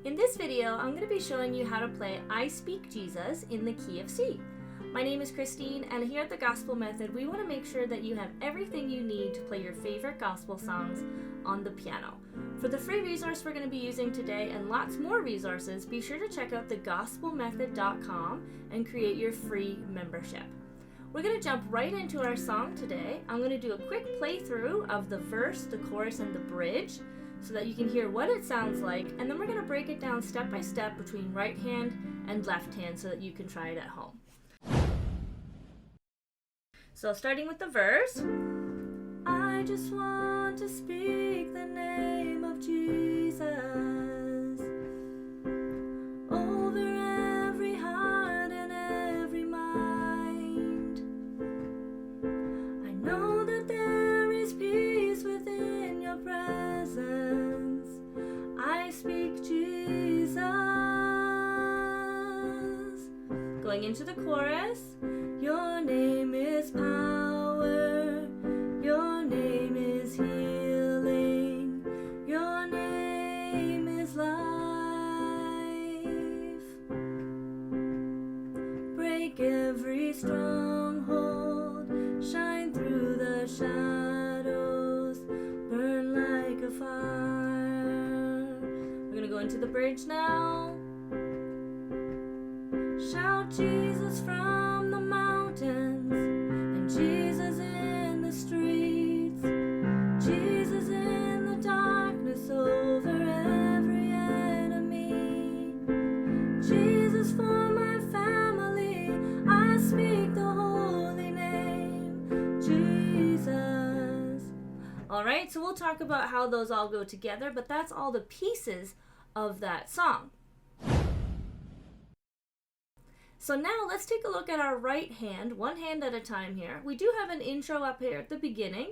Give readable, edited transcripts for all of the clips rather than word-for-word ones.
In this video, I'm going to be showing you how to play I Speak Jesus in the key of C. My name is Christine, and here at the Gospel Method, we want to make sure that you have everything you need to play your favorite gospel songs on the piano. For the free resource we're going to be using today and lots more resources, be sure to check out thegospelmethod.com and create your free membership. We're going to jump right into our song today. I'm going to do a quick playthrough of the verse, the chorus, and the bridge so that you can hear what it sounds like, and then we're going to break it down step by step between right hand and left hand so that you can try it at home. So starting with the verse, I just want to speak the name of Jesus over every heart and every mind. I know that there is peace within your presence. I speak Jesus. Going into the chorus, your name is power, your name is healing, your name is life. Break every stronghold, shine through the shadows, burn like a fire. We're going to go into the bridge now. Shout Jesus from the mountains, and Jesus in the streets, Jesus in the darkness over every enemy, Jesus for my family, I speak the holy name, Jesus. Alright, so we'll talk about how those all go together, but that's all the pieces of that song. So now let's take a look at our right hand, one hand at a time here. We do have an intro up here at the beginning,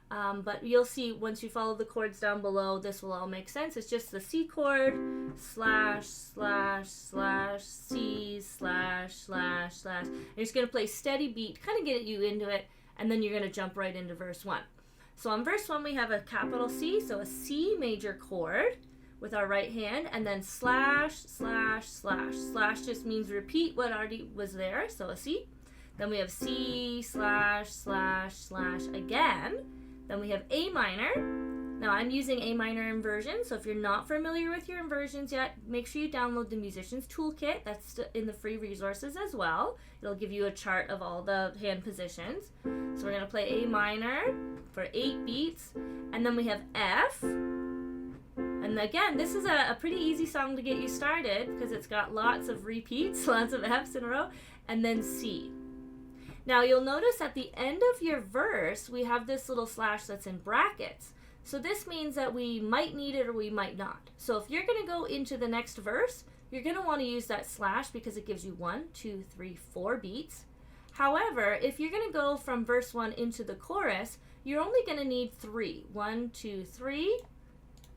but you'll see once you follow the chords down below, this will all make sense. It's just the C chord, slash, slash, slash, C, slash, slash, slash. You're just going to play steady beat, kind of get you into it, and then you're going to jump right into verse 1. So on verse 1 we have a capital C, so a C major chord with our right hand, and then slash, slash, slash. Slash just means repeat what already was there, so a C. Then we have C, slash, slash, slash again. Then we have A minor. Now I'm using A minor inversion, so if you're not familiar with your inversions yet, make sure you download the Musician's Toolkit. That's in the free resources as well. It'll give you a chart of all the hand positions. So we're going to play A minor for 8 beats, and then we have F. And again, this is a pretty easy song to get you started because it's got lots of repeats, lots of F's in a row, and then C. Now you'll notice at the end of your verse, we have this little slash that's in brackets. So this means that we might need it or we might not. So if you're going to go into the next verse, you're going to want to use that slash because it gives you 1, 2, 3, 4 beats. However, if you're going to go from verse 1 into the chorus, you're only going to need 3. 1, 2, 3.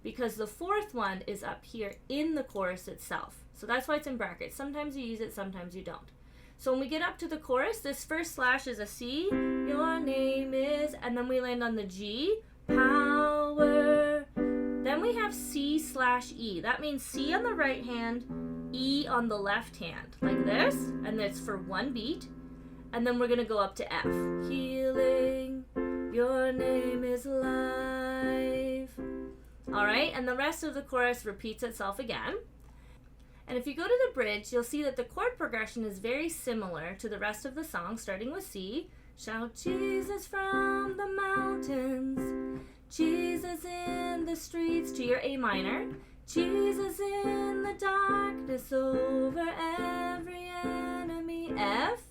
Because the fourth one is up here in the chorus itself. So that's why it's in brackets. Sometimes you use it, sometimes you don't. So when we get up to the chorus, this first slash is a C, your name is, and then we land on the G, power. Then we have C slash E. That means C on the right hand, E on the left hand, like this, and that's for 1 beat. And then we're going to go up to F. Healing, your name is life. Alright, and the rest of the chorus repeats itself again. And if you go to the bridge, you'll see that the chord progression is very similar to the rest of the song, starting with C. Shout Jesus from the mountains, Jesus in the streets, to your A minor. Jesus in the darkness over every enemy, F.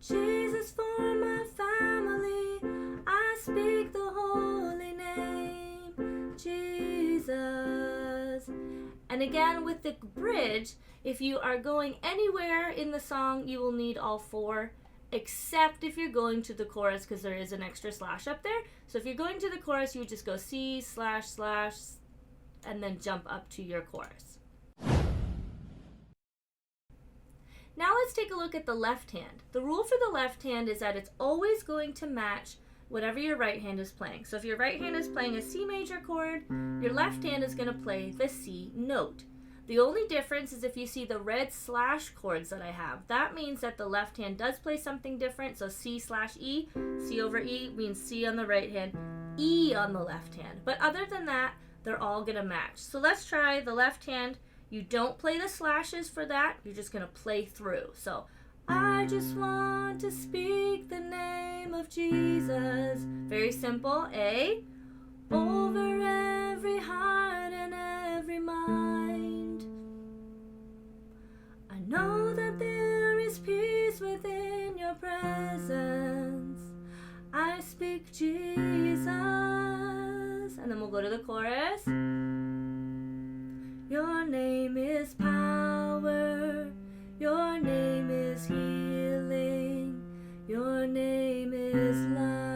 Jesus for my family, I speak the holy name, Jesus. And again with the bridge, if you are going anywhere in the song, you will need all 4, except if you're going to the chorus because there is an extra slash up there. So if you're going to the chorus, you would just go C slash slash and then jump up to your chorus. Now let's take a look at the left hand. The rule for the left hand is that it's always going to match whatever your right hand is playing. So if your right hand is playing a C major chord, your left hand is going to play the C note. The only difference is if you see the red slash chords that I have. That means that the left hand does play something different. So C/E, C over E means C on the right hand, E on the left hand. But other than that, they're all going to match. So let's try the left hand. You don't play the slashes for that. You're just going to play through. So I just want to speak the name of Jesus. Very simple. A. Over every heart and every mind. I know that there is peace within your presence. I speak Jesus. And then we'll go to the chorus. Your name is power. Your name is healing. Your name is life.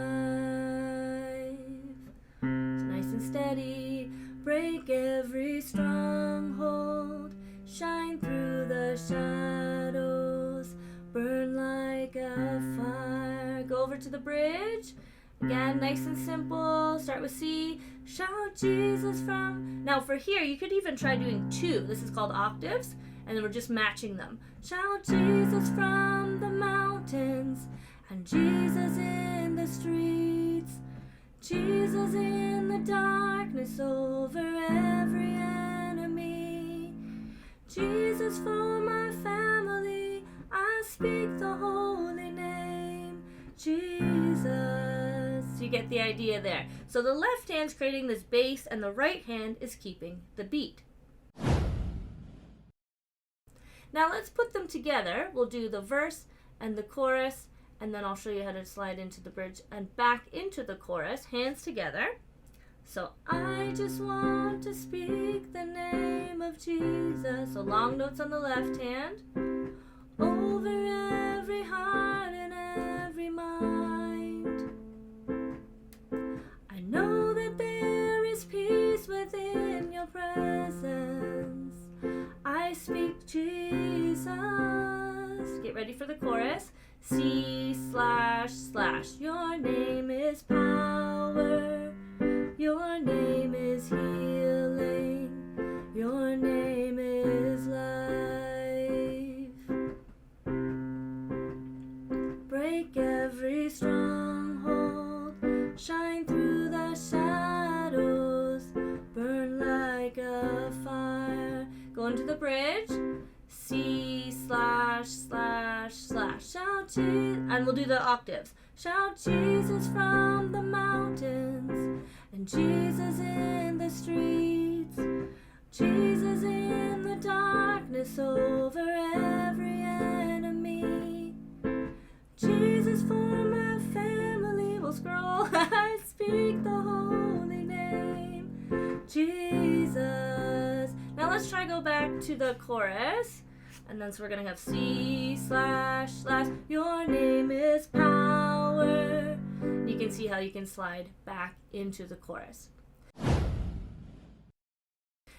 It's nice and steady. Break every stronghold. Shine through the shadows. Burn like a fire. Go over to the bridge. Again, nice and simple. Start with C. Shout Jesus from... Now for here, you could even try doing 2. This is called octaves. And then we're just matching them. Shout Jesus from the mountains. And Jesus in the streets. Jesus in the darkness over every enemy. Jesus for my family. I speak the holy name. Jesus. You get the idea there. So the left hand's creating this bass and the right hand is keeping the beat. Now let's put them together. We'll do the verse and the chorus, and then I'll show you how to slide into the bridge and back into the chorus, hands together. So I just want to speak the name of Jesus. So long notes on the left hand. Over every heart and every mind. I know that there is peace within your presence. I speak Jesus. Get ready for the chorus. C// Your name is power. Your name is healing. Your name is life. Break every stronghold. Shine through the shadows. Burn like a fire. Go into the bridge. C// Shout Jesus. And we'll do the octaves. Shout Jesus from the mountains. And Jesus in the streets. Jesus in the darkness over every enemy. Jesus for my family. We'll scroll. I speak the holy name. Jesus. Now let's try go back to the chorus. And then so we're going to have C// Your name is power. You can see how you can slide back into the chorus.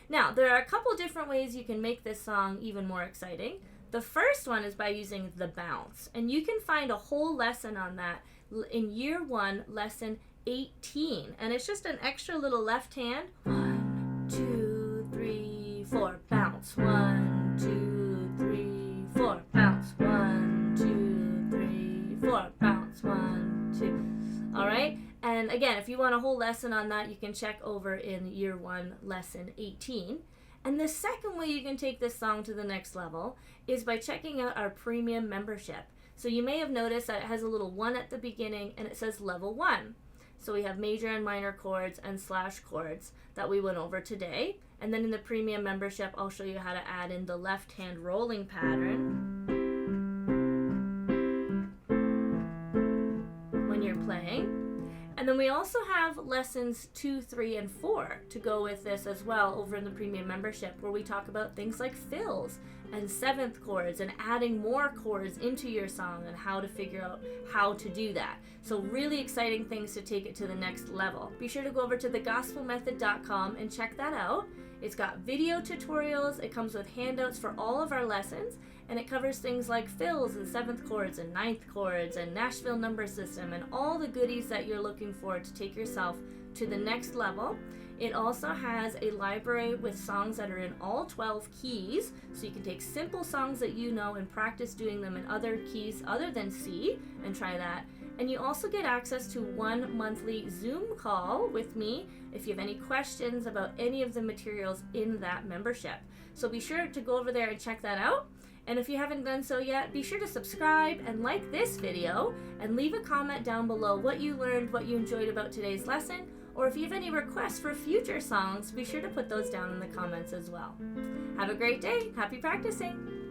Now, there are a couple different ways you can make this song even more exciting. The first one is by using the bounce. And you can find a whole lesson on that in year 1, lesson 18. And it's just an extra little left hand. 1, 2, 3, 4, bounce. 1, 2, 3, 4, bounce. 1, 2, 3, 4, bounce. 1, 2. All right. And again, if you want a whole lesson on that, you can check over in year 1, lesson 18. And the second way you can take this song to the next level is by checking out our premium membership. So you may have noticed that it has a little 1 at the beginning and it says level 1. So we have major and minor chords and slash chords that we went over today. And then in the premium membership, I'll show you how to add in the left hand rolling pattern when you're playing. And then we also have lessons 2, 3, and 4 to go with this as well over in the premium membership, where we talk about things like fills and 7th chords and adding more chords into your song and how to figure out how to do that. So really exciting things to take it to the next level. Be sure to go over to thegospelmethod.com and check that out. It's got video tutorials, it comes with handouts for all of our lessons, and it covers things like fills and 7th chords and 9th chords and Nashville number system and all the goodies that you're looking for to take yourself to the next level. It also has a library with songs that are in all 12 keys, so you can take simple songs that you know and practice doing them in other keys other than C and try that. And you also get access to one monthly Zoom call with me if you have any questions about any of the materials in that membership. So be sure to go over there and check that out. And if you haven't done so yet, be sure to subscribe and like this video and leave a comment down below what you learned, what you enjoyed about today's lesson, or if you have any requests for future songs, be sure to put those down in the comments as well. Have a great day. Happy practicing.